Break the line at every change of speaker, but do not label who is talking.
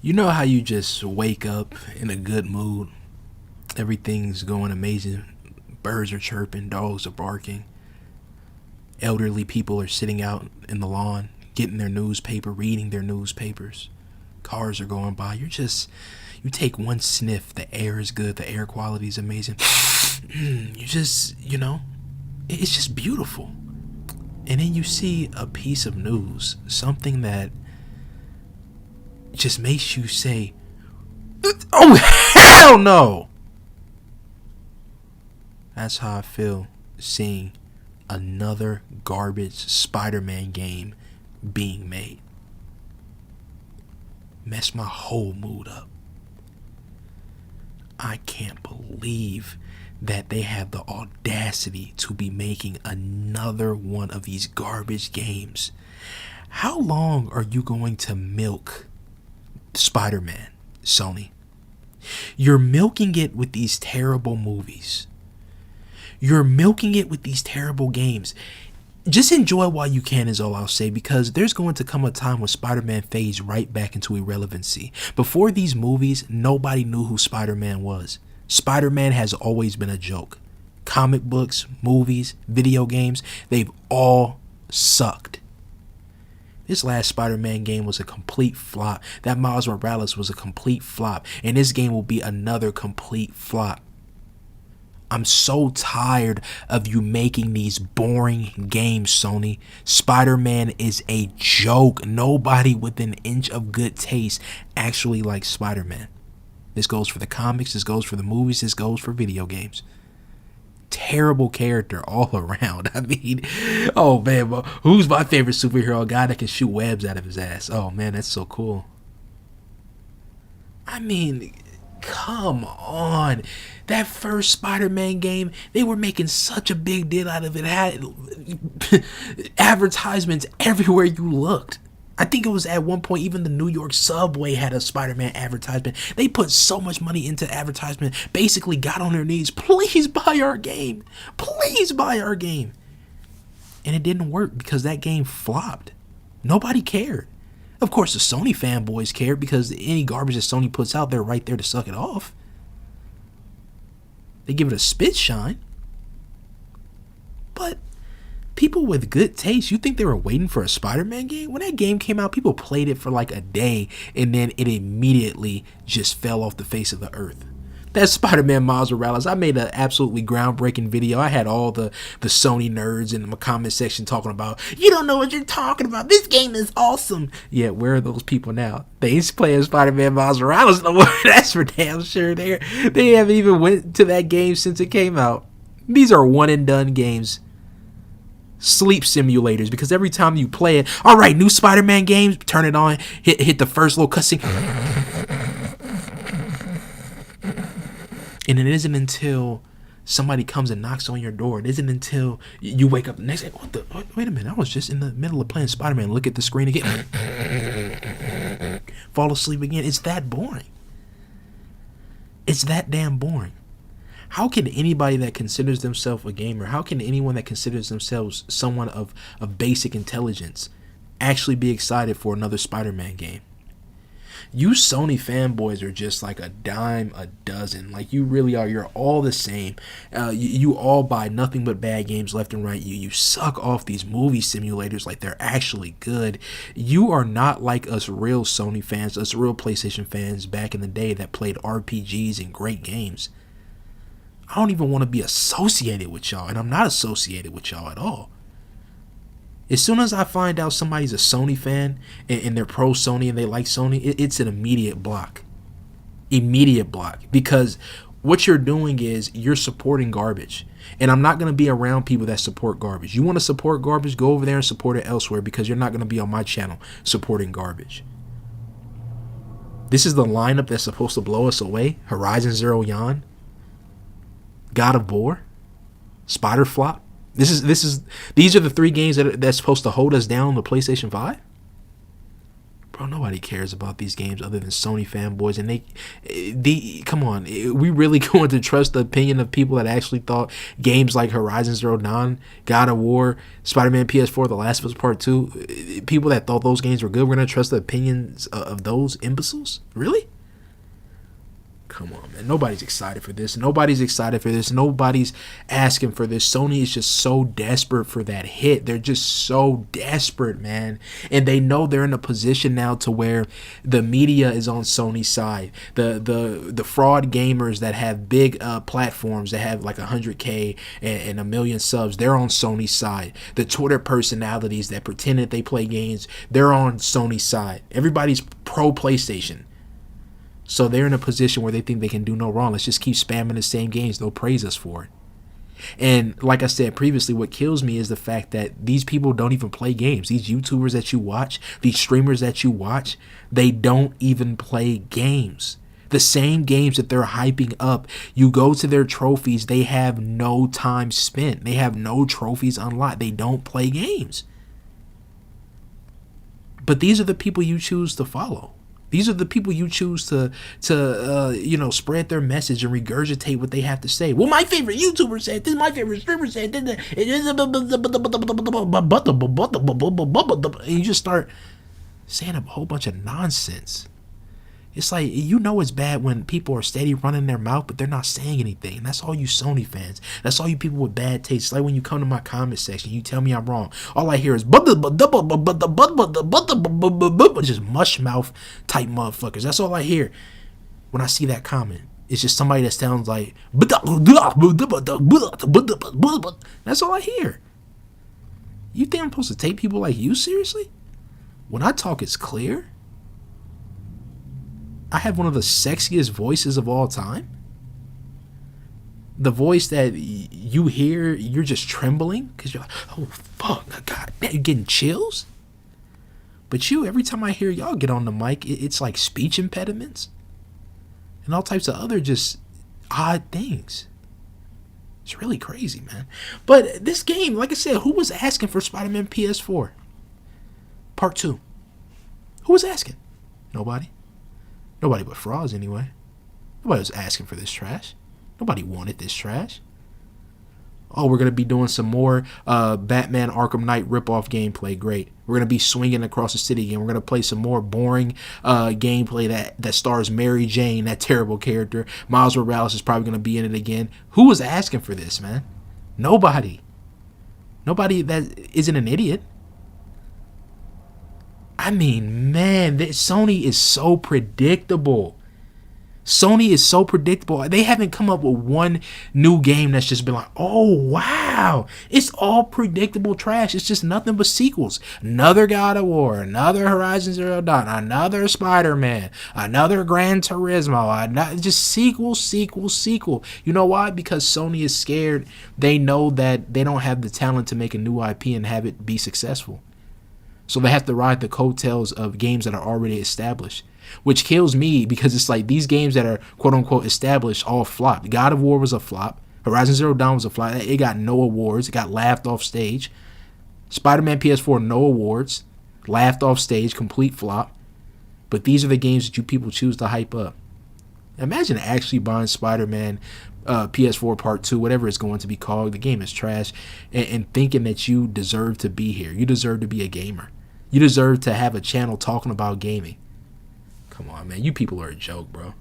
You know how you just wake up in a good mood? Everything's going amazing. Birds are chirping, dogs are barking, elderly people are sitting out in the lawn, getting their newspaper, reading their newspapers. Cars are going by. You take one sniff, the air is good, the air quality is amazing. It's just beautiful. And then you see a piece of news, something that just makes you say, oh, hell no! That's how I feel seeing another garbage Spider-Man game being made. Mess my whole mood up. I can't believe that they have the audacity to be making another one of these garbage games. How long are you going to milk Spider-Man, Sony? You're milking it with these terrible movies. You're milking it with these terrible games. Just enjoy while you can is all I'll say, because there's going to come a time when Spider-Man fades right back into irrelevancy. Before these movies, nobody knew who Spider-Man was. Spider-Man has always been a joke. Comic books, movies, video games, they've all sucked. This last Spider-Man game was a complete flop. That Miles Morales was a complete flop. And this game will be another complete flop. I'm so tired of you making these boring games, Sony. Spider-Man is a joke. Nobody with an inch of good taste actually likes Spider-Man. This goes for the comics, this goes for the movies, this goes for video games. Terrible character all around. I mean, oh man, who's my favorite superhero? A guy that can shoot webs out of his ass. Oh man, that's so cool. I mean, come on. That first Spider-Man game, they were making such a big deal out of it. It had advertisements everywhere you looked. I think it was at one point, even the New York subway had a Spider-Man advertisement. They put so much money into advertisement, basically got on their knees. Please buy our game. Please buy our game. And it didn't work because that game flopped. Nobody cared. Of course, the Sony fanboys cared because any garbage that Sony puts out, they're right there to suck it off. They give it a spit shine. But people with good taste, you think they were waiting for a Spider-Man game? When that game came out, people played it for like a day, and then it immediately just fell off the face of the earth. That Spider-Man Miles Morales, I made an absolutely groundbreaking video. I had all the Sony nerds in the comment section talking about, you don't know what you're talking about. This game is awesome. Yeah, where are those people now? They ain't playing Spider-Man Miles Morales no more. That's for damn sure. They haven't even went to that game since it came out. These are one and done games. Sleep simulators, because every time you play it, all right, new Spider-Man games, turn it on, hit the first little cutscene. And it isn't until somebody comes and knocks on your door. It isn't until you wake up the next day. Wait a minute. I was just in the middle of playing Spider-Man. Look at the screen again. Fall asleep again. It's that boring. It's that damn boring. How can anybody that considers themselves a gamer, how can anyone that considers themselves someone of basic intelligence actually be excited for another Spider-Man game? You Sony fanboys are just like a dime a dozen. Like, you really are. You're all the same. You all buy nothing but bad games left and right. You suck off these movie simulators like they're actually good. You are not like us real Sony fans, us real PlayStation fans back in the day that played RPGs and great games. I don't even want to be associated with y'all, and I'm not associated with y'all at all. As soon as I find out somebody's a Sony fan and they're pro Sony and they like Sony, it's an immediate block. Immediate block. Because what you're doing is you're supporting garbage. And I'm not going to be around people that support garbage. You want to support garbage? Go over there and support it elsewhere, because you're not going to be on my channel supporting garbage. This is the lineup that's supposed to blow us away. Horizon Zero Dawn, God of War, Spider Flop. These are the three games that's supposed to hold us down on the PlayStation 5? Bro, nobody cares about these games other than Sony fanboys, and they come on, we really going to trust the opinion of people that actually thought games like Horizon Zero Dawn, God of War, Spider-Man PS4, The Last of Us Part 2, people that thought those games were good, we're going to trust the opinions of those imbeciles? Really? Come on, man. Nobody's excited for this. Nobody's excited for this. Nobody's asking for this. Sony is just so desperate for that hit. They're just so desperate, man. And they know they're in a position now to where the media is on Sony's side. The fraud gamers that have big platforms that have like 100K and 1 million subs, they're on Sony's side. The Twitter personalities that pretend that they play games, they're on Sony's side. Everybody's pro PlayStation. So they're in a position where they think they can do no wrong. Let's just keep spamming the same games. They'll praise us for it. And like I said previously, what kills me is the fact that these people don't even play games. These YouTubers that you watch, these streamers that you watch, they don't even play games. The same games that they're hyping up, you go to their trophies, they have no time spent. They have no trophies unlocked. They don't play games. But these are the people you choose to follow. These are the people you choose to spread their message and regurgitate what they have to say. Well, my favorite YouTuber said this, my favorite streamer said this, and you just start saying a whole bunch of nonsense. It's like, it's bad when people are steady running their mouth, but they're not saying anything. And that's all you Sony fans. That's all you people with bad taste. It's like when you come to my comment section, you tell me I'm wrong. All I hear is just mush mouth type motherfuckers. That's all I hear when I see that comment. It's just somebody that sounds like that's all I hear. You think I'm supposed to take people like you seriously? When I talk, it's clear. I have one of the sexiest voices of all time. The voice that you hear, you're just trembling because you're like, oh, fuck, God, you're getting chills. But every time I hear y'all get on the mic, it's like speech impediments and all types of other just odd things. It's really crazy, man. But this game, like I said, who was asking for Spider-Man PS4 Part 2? Who was asking? Nobody. Nobody but frauds, anyway. Nobody was asking for this trash. Nobody wanted this trash. Oh, we're going to be doing some more Batman Arkham Knight ripoff gameplay. Great. We're going to be swinging across the city again. We're going to play some more boring gameplay that stars Mary Jane, that terrible character. Miles Morales is probably going to be in it again. Who was asking for this, man? Nobody. Nobody that isn't an idiot. I mean, man, Sony is so predictable. Sony is so predictable. They haven't come up with one new game that's just been like, oh, wow. It's all predictable trash. It's just nothing but sequels. Another God of War, another Horizon Zero Dawn, another Spider-Man, another Gran Turismo, just sequel. You know why? Because Sony is scared. They know that they don't have the talent to make a new IP and have it be successful. So they have to ride the coattails of games that are already established, which kills me because it's like these games that are quote unquote established all flopped. God of War was a flop. Horizon Zero Dawn was a flop. It got no awards. It got laughed off stage. Spider-Man PS4, no awards. Laughed off stage, complete flop. But these are the games that you people choose to hype up. Imagine actually buying Spider-Man PS4 Part 2, whatever it's going to be called. The game is trash. And thinking that you deserve to be here. You deserve to be a gamer. You deserve to have a channel talking about gaming. Come on, man. You people are a joke, bro.